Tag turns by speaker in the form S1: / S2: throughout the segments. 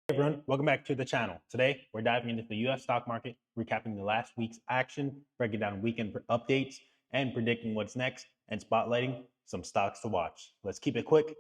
S1: Hey everyone, welcome back to the channel. Today, we're diving into the US stock market, recapping the last week's action, breaking down weekend updates, and predicting what's next, and spotlighting some stocks to watch. Let's keep it quick,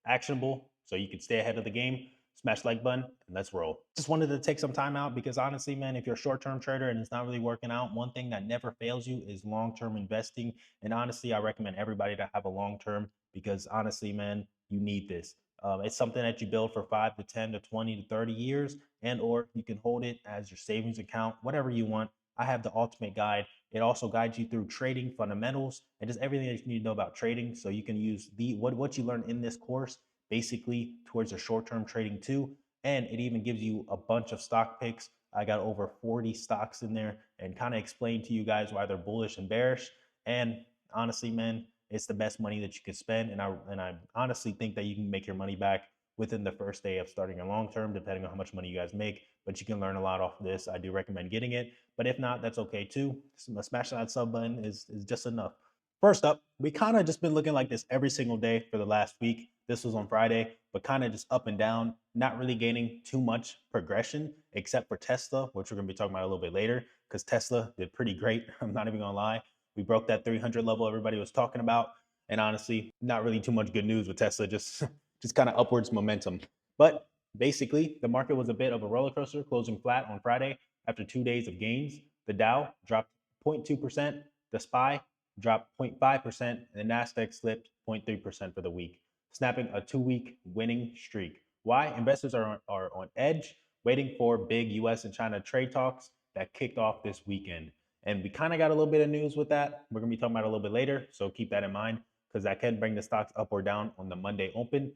S1: actionable, so you can stay ahead of the game. Smash the like button, and let's roll. Just wanted to take some time out because honestly, man, if you're a short-term trader and it's not really working out, one thing that never fails you is long-term investing. And honestly, I recommend everybody to have a long-term because honestly, man, you need this. It's something that you build for 5 to 10 to 20 to 30 years, and or you can hold it as your savings account, whatever you want. I have the ultimate guide. It also guides you through trading fundamentals and just everything that you need to know about trading. So you can use what you learn in this course basically towards a short-term trading too. And it even gives you a bunch of stock picks. I got over 40 stocks in there and kind of explain to you guys why they're bullish and bearish. And honestly, man, it's the best money that you could spend. And I honestly think that you can make your money back within the first day of starting a long term, depending on how much money you guys make. But you can learn a lot off of this. I do recommend getting it. But if not, that's okay too. Smashing that sub button is just enough. First up, we kind of just been looking like this every single day for the last week. This was on Friday, but kind of just up and down, not really gaining too much progression, except for Tesla, which we're going to be talking about a little bit later, because Tesla did pretty great. I'm not even going to lie. We broke that 300 level everybody was talking about. And honestly, not really too much good news with Tesla, just just kind of upwards momentum. But basically, the market was a bit of a roller coaster, closing flat on Friday after 2 days of gains. The Dow dropped 0.2%, the SPY dropped 0.5%, and the Nasdaq slipped 0.3% for the week, snapping a 2-week winning streak. Why? Investors are on edge, waiting for big US and China trade talks that kicked off this weekend. And we kind of got a little bit of news with that. We're going to be talking about it a little bit later. So keep that in mind because that can bring the stocks up or down on the Monday open.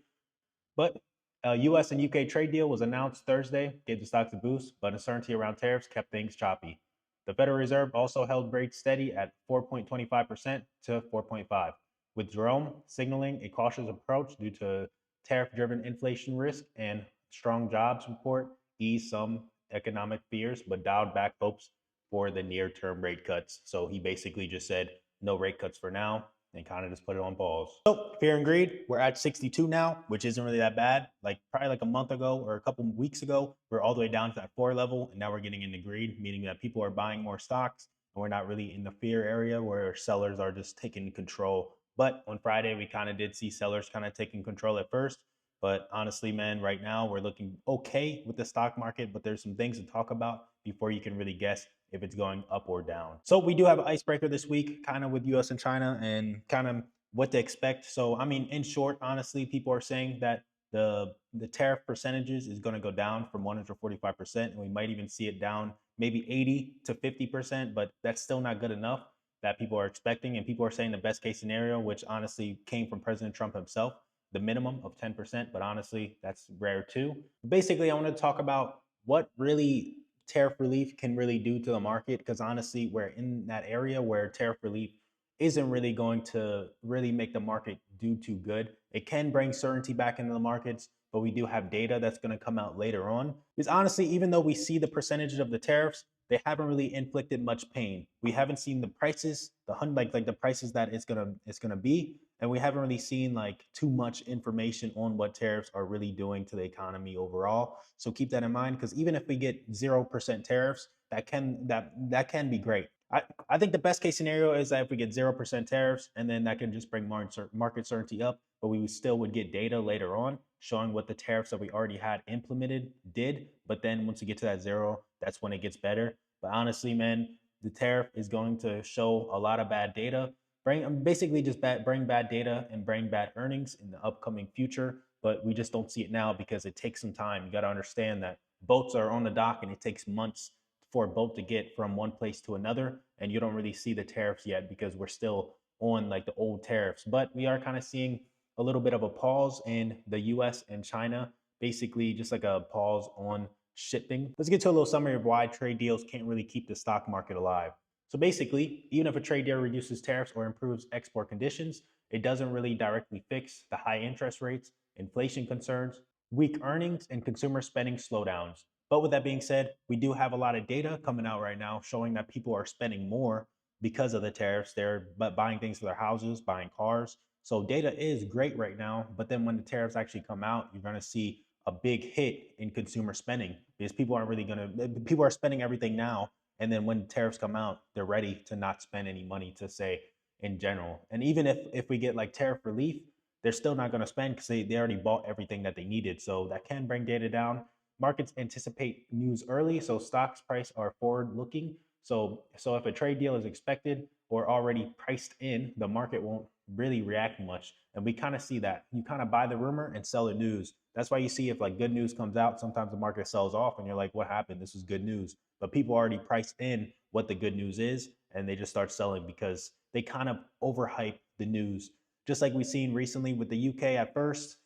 S1: But a US and UK trade deal was announced Thursday, gave the stocks a boost, but uncertainty around tariffs kept things choppy. The Federal Reserve also held rates steady at 4.25% to 4.5, with Jerome signaling a cautious approach due to tariff-driven inflation risk and strong jobs report eased some economic fears, but dialed back hopes for the near-term rate cuts. So he basically just said no rate cuts for now and kind of just put it on pause. So fear and greed, we're at 62 now, which isn't really that bad. Like probably like a month ago or a couple of weeks ago, we're all the way down to that 4 level, and now we're getting into greed, meaning that people are buying more stocks, and we're not really in the fear area where sellers are just taking control. But on Friday, we kind of did see sellers kind of taking control at first. But honestly, man, right now we're looking okay with the stock market, but there's some things to talk about before you can really guess if it's going up or down. So we do have an icebreaker this week, kind of with US and China and kind of what to expect. So I mean, in short, honestly, people are saying that the tariff percentages is going to go down from 145%, and we might even see it down maybe 80 to 50%, but that's still not good enough that people are expecting. And people are saying the best case scenario, which honestly came from President Trump himself, the minimum of 10%, but honestly, that's rare too. Basically, I want to talk about what really tariff relief can really do to the market, because honestly, we're in that area where tariff relief isn't really going to really make the market do too good. It can bring certainty back into the markets, but we do have data that's going to come out later on. Because honestly, even though we see the percentages of the tariffs, they haven't really inflicted much pain. We haven't seen the prices, like the prices that it's gonna be, and we haven't really seen like too much information on what tariffs are really doing to the economy overall. So keep that in mind, because even if we get 0% tariffs, that can be great. I think the best case scenario is that if we get 0% tariffs, and then that can just bring market certainty up, but we still would get data later on showing what the tariffs that we already had implemented did. But then once you get to that zero, that's when it gets better. But honestly, man, the tariff is going to show a lot of bad data. Basically just bring bad data and bring bad earnings in the upcoming future. But we just don't see it now because it takes some time. You got to understand that boats are on the dock and it takes months for a boat to get from one place to another. And you don't really see the tariffs yet because we're still on like the old tariffs. But we are kind of seeing a little bit of a pause in the US and China, basically just like a pause on shipping. Let's get to a little summary of why trade deals can't really keep the stock market alive. So basically, even if a trade deal reduces tariffs or improves export conditions, it doesn't really directly fix the high interest rates, inflation concerns, weak earnings, and consumer spending slowdowns. But with that being said, we do have a lot of data coming out right now showing that people are spending more because of the tariffs. They're buying things for their houses, buying cars. So data is great right now. But then when the tariffs actually come out, you're going to see a big hit in consumer spending because people are spending everything now. And then when tariffs come out, they're ready to not spend any money to say in general. And even if we get like tariff relief, they're still not going to spend because they already bought everything that they needed. So that can bring data down. Markets anticipate news early, so stocks price are forward looking. So if a trade deal is expected or already priced in, the market won't really react much. And we kind of see that. You kind of buy the rumor and sell the news. That's why you see if like good news comes out, sometimes the market sells off and you're like, what happened? This is good news. But people already priced in what the good news is and they just start selling because they kind of overhype the news. Just like we've seen recently with the UK at first,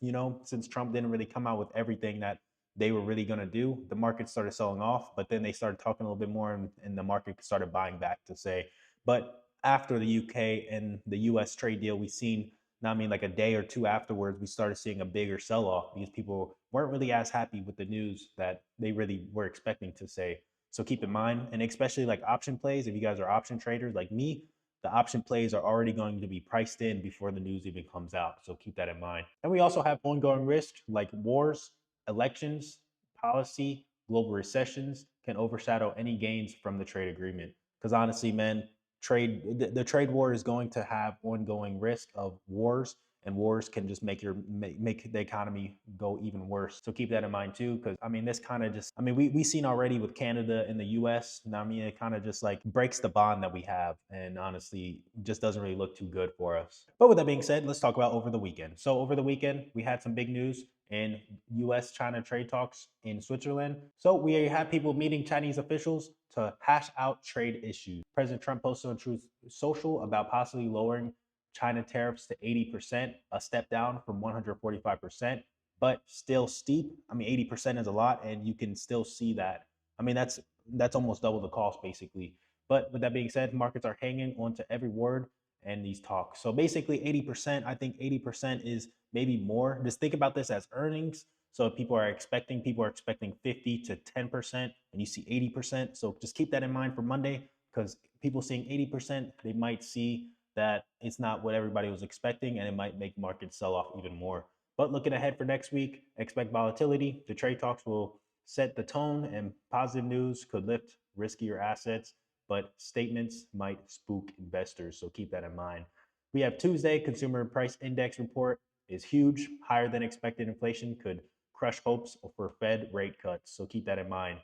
S1: since Trump didn't really come out with everything that they were really going to do, the market started selling off, but then they started talking a little bit more and the market started buying back to say. But after the UK and the US trade deal, we've seen, like a day or two afterwards, we started seeing a bigger sell off because people weren't really as happy with the news that they really were expecting to say. So keep in mind, and especially like option plays, if you guys are option traders like me, the option plays are already going to be priced in before the news even comes out. So keep that in mind. And we also have ongoing risks like wars, elections, policy, global recessions can overshadow any gains from the trade agreement. Because honestly, man, the trade war is going to have ongoing risk of wars, and wars can just make the economy go even worse. So keep that in mind too, because this kind of just we seen already with Canada and the US. It kind of just like breaks the bond that we have, and honestly just doesn't really look too good for us. But with that being said, let's talk about over the weekend. So over the weekend we had some big news in US-China trade talks in Switzerland. So we had people meeting Chinese officials to hash out trade issues. President Trump posted on Truth Social about possibly lowering China tariffs to 80%, a step down from 145%, but still steep. 80% is a lot, and you can still see that. That's almost double the cost, basically. But with that being said, markets are hanging on to every word and these talks. So basically 80%, I think 80% is maybe more. Just think about this as earnings. So if people are expecting 50 to 10%, and you see 80%. So just keep that in mind for Monday, because people seeing 80%, they might see that it's not what everybody was expecting, and it might make markets sell off even more. But looking ahead for next week, expect volatility. The trade talks will set the tone, and positive news could lift riskier assets, but statements might spook investors. So keep that in mind. We have Tuesday, consumer price index report is huge. Higher than expected inflation could crush hopes for Fed rate cuts. So keep that in mind.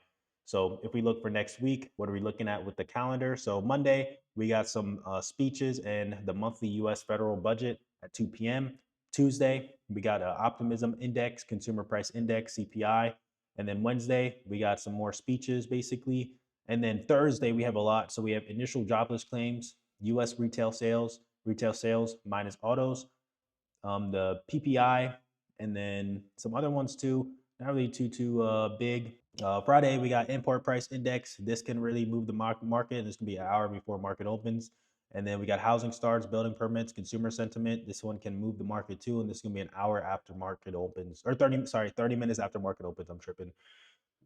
S1: So if we look for next week, what are we looking at with the calendar? So Monday, we got some speeches and the monthly U.S. federal budget at 2 p.m. Tuesday, we got an optimism index, consumer price index, CPI. And then Wednesday, we got some more speeches, basically. And then Thursday, we have a lot. So we have initial jobless claims, U.S. retail sales minus autos, the PPI, and then some other ones too. Not really too big. Friday, we got import price index. This can really move the market. This can be an hour before market opens. And then we got housing starts, building permits, consumer sentiment. This one can move the market too. And this is going to be an hour after market opens, or 30 minutes after market opens. I'm tripping.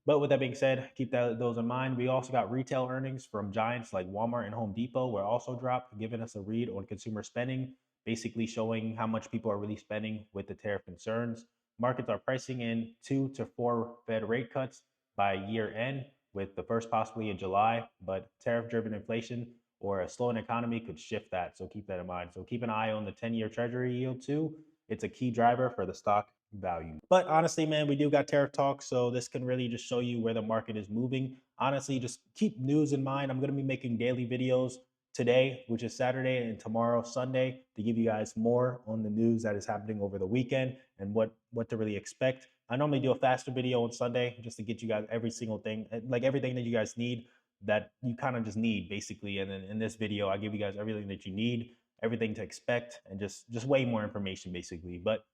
S1: But with that being said, keep those in mind. We also got retail earnings from giants like Walmart and Home Depot were also dropped, giving us a read on consumer spending, basically showing how much people are really spending with the tariff concerns. Markets are pricing in 2 to 4 Fed rate cuts by year end, with the first possibly in July, but tariff-driven inflation or a slowing economy could shift that. So keep that in mind. So keep an eye on the 10-year Treasury yield too. It's a key driver for the stock value. But honestly, man, we do got tariff talk, so this can really just show you where the market is moving. Honestly, just keep news in mind. I'm going to be making daily videos today, which is Saturday, and tomorrow, Sunday, to give you guys more on the news that is happening over the weekend and what to really expect. I normally do a faster video on Sunday just to get you guys every single thing, like everything that you guys need, that you kind of just need, basically. And then in this video, I give you guys everything that you need, everything to expect, and just way more information, basically. But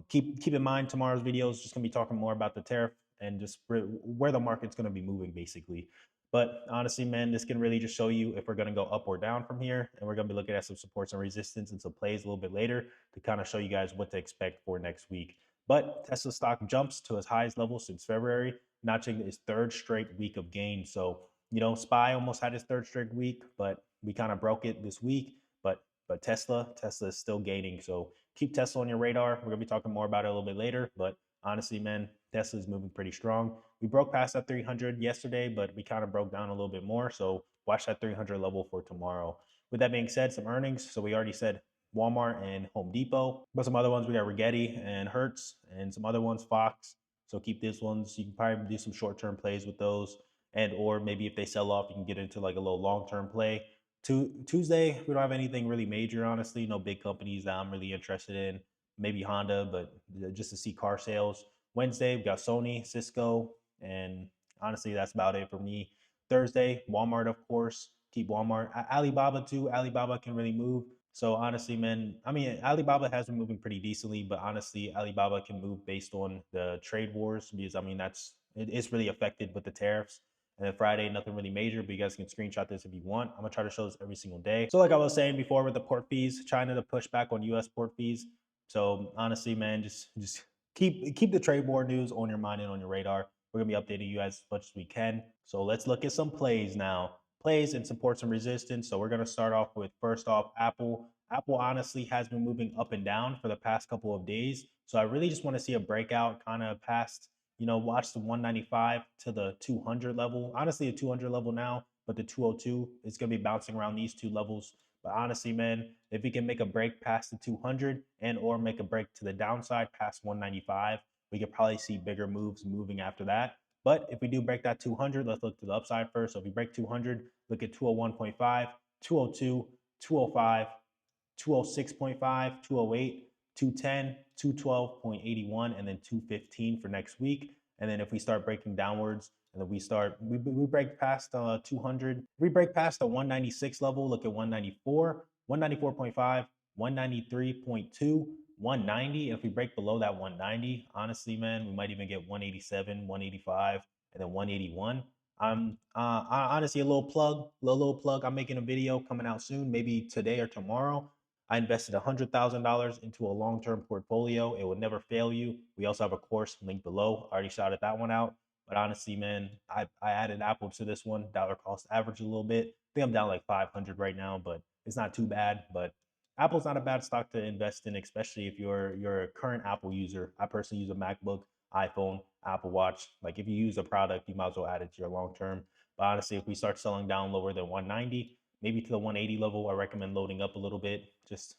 S1: keep in mind, tomorrow's video is just going to be talking more about the tariff and just where the market's going to be moving, basically. But honestly, man, this can really just show you if we're going to go up or down from here. And we're going to be looking at some supports and resistance and some plays a little bit later to kind of show you guys what to expect for next week. But Tesla stock jumps to its highest level since February, notching its third straight week of gain. So, SPY almost had its third straight week, but we kind of broke it this week. But Tesla is still gaining. So keep Tesla on your radar. We're going to be talking more about it a little bit later. But honestly, man, Tesla's moving pretty strong. We broke past that 300 yesterday, but we kind of broke down a little bit more. So watch that 300 level for tomorrow. With that being said, some earnings. So we already said Walmart and Home Depot, but some other ones we got Rigetti and Hertz, and some other ones Fox. So keep these ones. You can probably do some short-term plays with those, and or maybe if they sell off, you can get into like a little long-term play. Tuesday, we don't have anything really major, honestly. No big companies that I'm really interested in. Maybe Honda, but just to see car sales. Wednesday, we got Sony, Cisco, and honestly, that's about it for me. Thursday, Walmart, of course. Keep Walmart. Alibaba, too. Alibaba can really move. So honestly, man, I mean, Alibaba has been moving pretty decently, but honestly, Alibaba can move based on the trade wars because I mean it's really affected with the tariffs. And then Friday, nothing really major, but you guys can screenshot this if you want. I'm gonna try to show this every single day. So like I was saying before with the port fees, China to push back on US port fees. So honestly, man, just keep the trade war news on your mind and on your radar. We're gonna be updating you as much as we can. So let's look at some plays now. Plays and supports and resistance. So we're gonna start off with first off Apple. Apple honestly has been moving up and down for the past couple of days. So I really just want to see a breakout kind of past, watch the 195 to the 200 level. Honestly, the 200 level now, but the 202 is going to be bouncing around these two levels. But honestly, man, if we can make a break past the 200 and or make a break to the downside past 195, we could probably see bigger moves moving after that. But if we do break that 200, let's look to the upside first. So if we break 200, look at 201.5, 202, 205, 206.5, 208, 210, 212.81, and then 215 for next week. And then if we start breaking downwards, and then we break past 200, if we break past the 196 level, look at 194, 194.5, 193.2, 190. And if we break below that 190, honestly, man, we might even get 187, 185, and then 181. Honestly, a little plug. I'm making a video coming out soon, maybe today or tomorrow. I invested $100,000 into a long-term portfolio. It will never fail you. We also have a course linked below. I already shouted that one out. But honestly, man, I added Apple to this one, dollar cost average a little bit. I think I'm down like 500 right now, but it's not too bad. But Apple's not a bad stock to invest in, especially if you're a current Apple user. I personally use a MacBook, iPhone, Apple Watch. Like if you use a product, you might as well add it to your long term. But honestly, if we start selling down lower than 190, maybe to the 180 level, I recommend loading up a little bit. Just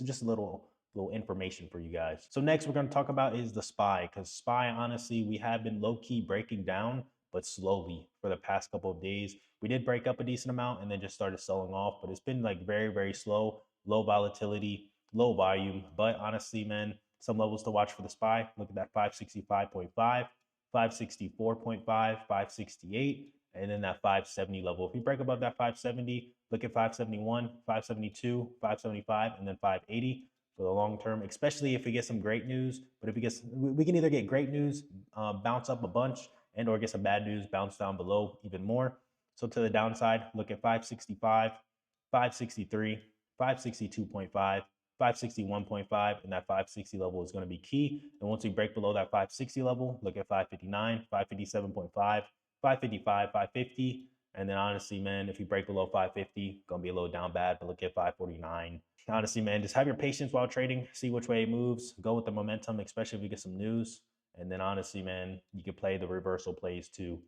S1: a little information for you guys. So next we're going to talk about is the SPY, because SPY, honestly, we have been low-key breaking down, but slowly for the past couple of days. We did break up a decent amount and then just started selling off, but it's been like very, very slow, low volatility, low volume. But honestly, man, some levels to watch for the SPY. Look at that 565.5, 564.5, 568, and then that 570 level. If we break above that 570, look at 571, 572, 575, and then 580 for the long term, especially if we get some great news. But if we can either get great news, bounce up a bunch, and or get some bad news, bounce down below even more. So to the downside, look at 565, 563, 562.5, 561.5, and that 560 level is going to be key. And once we break below that 560 level, look at 559, 557.5, 555, 550. And then honestly, man, if we break below 550, gonna be a little down bad, but look at 549. Honestly, man, just have your patience while trading, see which way it moves, go with the momentum, especially if we get some news. And then honestly, man, you can play the reversal plays too.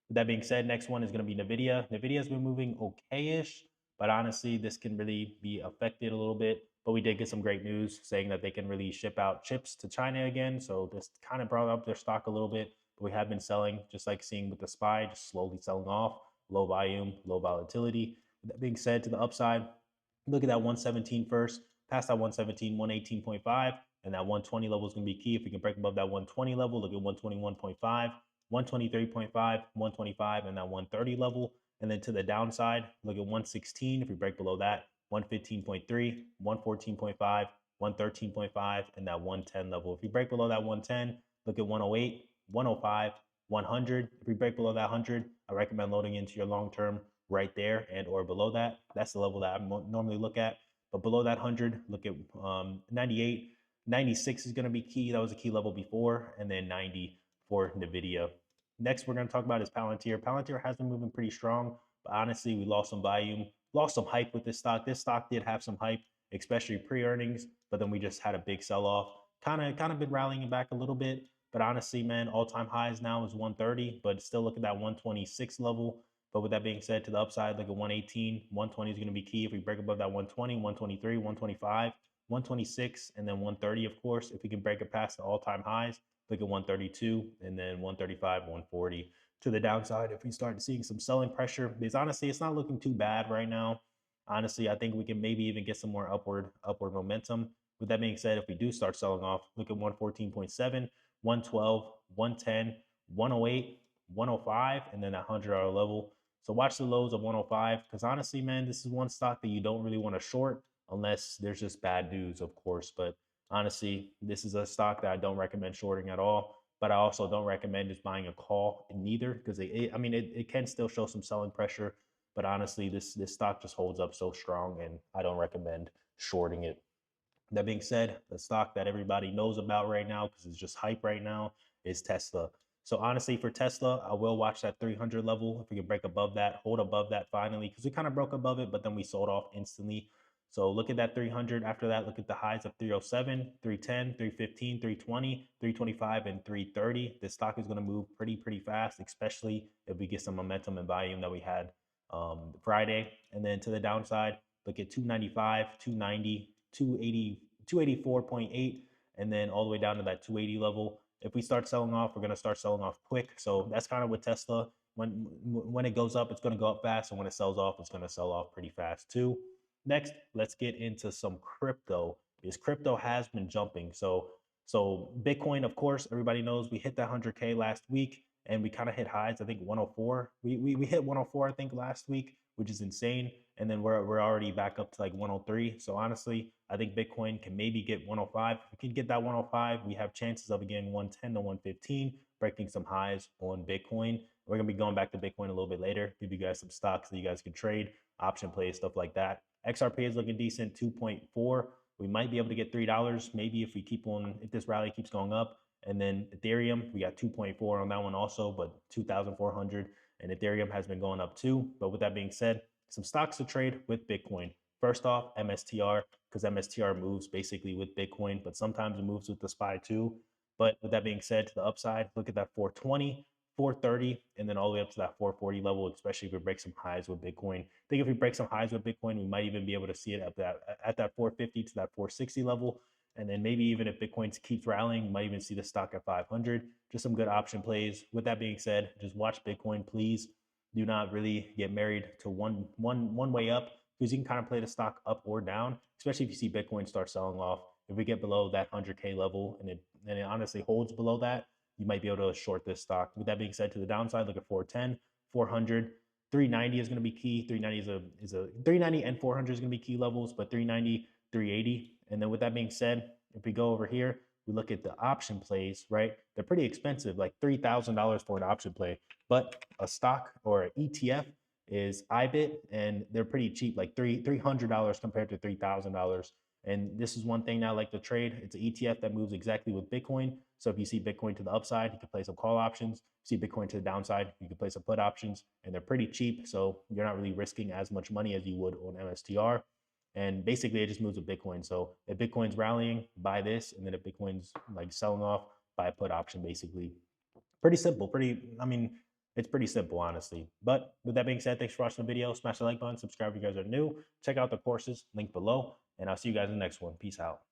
S1: With that being said, next one is gonna be Nvidia. Nvidia's been moving okay-ish, but honestly, this can really be affected a little bit. But we did get some great news saying that they can really ship out chips to China again. So this kind of brought up their stock a little bit, but we have been selling, just like seeing with the SPY, just slowly selling off, low volume, low volatility. With that being said, to the upside, look at that 117 first, past that 117, 118.5, and that 120 level is going to be key. If we can break above that 120 level, look at 121.5, 123.5, 125, and that 130 level. And then to the downside, look at 116. If we break below that, 115.3, 114.5, 113.5, and that 110 level. If we break below that 110, look at 108, 105, 100. If we break below that 100, I recommend loading into your long term right there and or below that. That's the level that I normally look at. But below that 100, look at 98. 96 is going to be key. That was a key level before. And then 90 for NVIDIA. Next, we're going to talk about is Palantir. Palantir has been moving pretty strong, but honestly, we lost some volume, lost some hype with this stock. This stock did have some hype, especially pre-earnings, but then we just had a big sell-off. Kind of been rallying back a little bit, But honestly, man, all-time highs now is 130, but still look at that 126 level. But with that being said, to the upside, like a 118, 120 is going to be key. If we break above that 120, 123, 125, 126, and then 130, of course, if we can break it past the all-time highs, look at 132, and then 135, 140. To the downside, if we start seeing some selling pressure, because honestly, it's not looking too bad right now. Honestly, I think we can maybe even get some more upward momentum. With that being said, if we do start selling off, look at 114.7, 112, 110, 108, 105, and then that $100 level. So watch the lows of 105, because honestly, man, this is one stock that you don't really want to short unless there's just bad news, of course. But honestly, this is a stock that I don't recommend shorting at all. But I also don't recommend just buying a call neither, because it can still show some selling pressure. But honestly, this stock just holds up so strong, and I don't recommend shorting it. That being said, the stock that everybody knows about right now, because it's just hype right now, is Tesla. So honestly, for Tesla, I will watch that 300 level. If we can break above that, hold above that finally, because we kind of broke above it, but then we sold off instantly. So look at that 300. After that, look at the highs of 307, 310, 315, 320, 325, and 330. This stock is going to move pretty fast, especially if we get some momentum and volume that we had Friday. And then to the downside, look at 295, 290, 280, 284.8, and then all the way down to that 280 level. If we start selling off, we're going to start selling off quick. So that's kind of with Tesla. When it goes up, it's going to go up fast, and when it sells off, it's going to sell off pretty fast too. Next, let's get into some crypto, because crypto has been jumping. So Bitcoin, of course, everybody knows we hit that 100K last week, and we kind of hit highs. I think 104. We hit 104, I think, last week, which is insane. And then we're already back up to like 103. So honestly, I think Bitcoin can maybe get 105. If we can get that 105, we have chances of again 110 to 115, breaking some highs on Bitcoin. We're gonna be going back to Bitcoin a little bit later. Give you guys some stocks that you guys can trade, option plays, stuff like that. XRP is looking decent, 2.4. We might be able to get $3 maybe if we keep on, if this rally keeps going up. And then Ethereum, we got 2.4 on that one also, but 2,400. And Ethereum has been going up too. But with that being said, some stocks to trade with Bitcoin. First off, MSTR, because MSTR moves basically with Bitcoin, but sometimes it moves with the SPY too. But with that being said, to the upside, look at that 420, 430, and then all the way up to that 440 level, especially if we break some highs with Bitcoin. I think if we break some highs with Bitcoin, we might even be able to see it at that 450 to that 460 level. And then maybe even if Bitcoin keeps rallying, you might even see the stock at 500. Just some good option plays. With that being said, just watch Bitcoin, please. Do not really get married to one way up, because you can kind of play the stock up or down, especially if you see Bitcoin start selling off. If we get below that 100K level and it honestly holds below that, you might be able to short this stock. With that being said, to the downside, look at 410, 400, 390 is going to be key. 390 is a 390 and 400 is going to be key levels, but 390, 380. And then with that being said, if we go over here, we look at the option plays, right? They're pretty expensive, like $3,000 for an option play. But a stock or an ETF is IBIT, and they're pretty cheap, like $300 compared to $3,000. And this is one thing that I like to trade. It's an ETF that moves exactly with Bitcoin. So if you see Bitcoin to the upside, you can play some call options. If you see Bitcoin to the downside, you can play some put options, and they're pretty cheap. So you're not really risking as much money as you would on MSTR. And basically, it just moves with Bitcoin. So if Bitcoin's rallying, buy this, and then if Bitcoin's like selling off, buy a put option. Basically, pretty simple. It's pretty simple, honestly. But with that being said, thanks for watching the video. Smash the like button, subscribe if you guys are new. Check out the courses, link below, and I'll see you guys in the next one. Peace out.